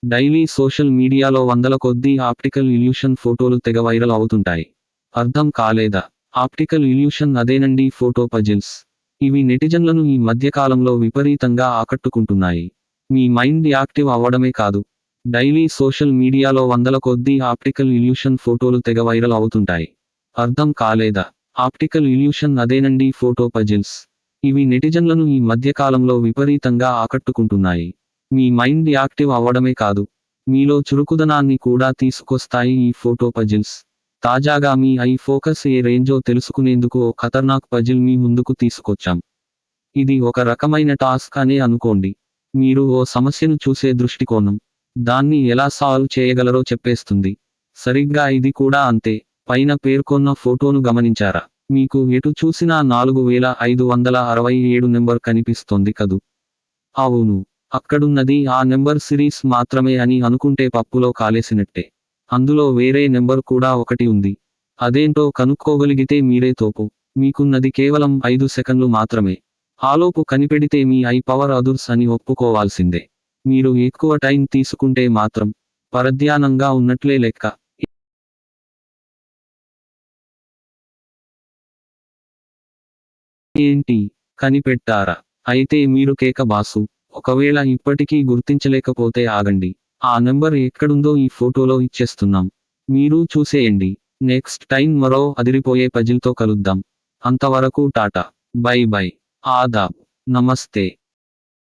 Daily social మీడియాలో వందల కొద్దీ ఆప్టికల్ ఇల్యూషన్ ఫోటోలు తెగ వైరల్ అవుతుంటాయి. అర్థం కాలేదా? ఆప్టికల్ ఇల్యూషన్ అదేనండి, ఫోటో పజిల్స్. ఇవి నెటిజన్లను ఈ మధ్యకాలంలో విపరీతంగా ఆకట్టుకుంటున్నాయి. మీ మైండ్ యాక్టివ్ అవ్వడమే కాదు, డైలీ సోషల్ మీడియాలో వందల కొద్దీ ఆప్టికల్ ఇల్యూషన్ ఫోటోలు తెగ వైరల్ అవుతుంటాయి. అర్థం కాలేదా? ఆప్టికల్ ఇల్యూషన్ అదేనండి, ఫోటో పజిల్స్. ఇవి నెటిజన్లను ఈ మధ్యకాలంలో విపరీతంగా ఆకట్టుకుంటున్నాయి. మీ మైండ్ యాక్టివ్ అవ్వడమే కాదు, మీలో చురుకుదనాన్ని కూడా తీసుకొస్తాయి ఈ ఫోటో పజిల్స్. తాజాగా me I focus A Renzo తెలుసుకునేందుకు ఓ ఖతర్నాక్ పజిల్ మీ ముందుకు తీసుకొచ్చాం. ఇది ఒక రకమైన టాస్క్ అనే అనుకోండి. మీరు ఓ సమస్యను చూసే దృష్టికోణం, దాన్ని ఎలా సాల్వ్ చేయగలరో చెప్పేస్తుంది. సరిగ్గా ఇది కూడా అంతే. పైన పేర్కొన్న ఫోటోను గమనించారా? మీకు ఎటు చూసినా 4567 నెంబర్ కనిపిస్తోంది కదూ? అవును, అక్కడున్నది ఆ నెంబర్ సిరీస్ మాత్రమే అని అనుకుంటే పప్పులో కాలేసినట్టే. అందులో వేరే నెంబర్ కూడా ఒకటి ఉంది. అదేంటో కనుక్కోగలిగితే మీరే తోపు. మీకున్నది కేవలం 5 సెకన్లు మాత్రమే. ఆలోపు కనిపెడితే మీ ఐ పవర్ అదుర్స్ అని ఒప్పుకోవాల్సిందే. మీరు ఎక్కువ టైం తీసుకుంటే మాత్రం పరధ్యానంగా ఉన్నట్లే లెక్క. ఏంటి, కనిపెట్టారా? అయితే మీరు కేక బాసు. ఒకవేళ ఇప్పటికీ గుర్తించలేకపోతే ఆగండి, ఆ నెంబర్ ఎక్కడుందో ఈ ఫోటోలో ఇచ్చేస్తున్నాం, మీరు చూసేయండి. నెక్స్ట్ టైం మరో అదిరిపోయే పజిల్తో కలుద్దాం. అంతవరకు టాటా, బై బై, ఆదాబ్, నమస్తే.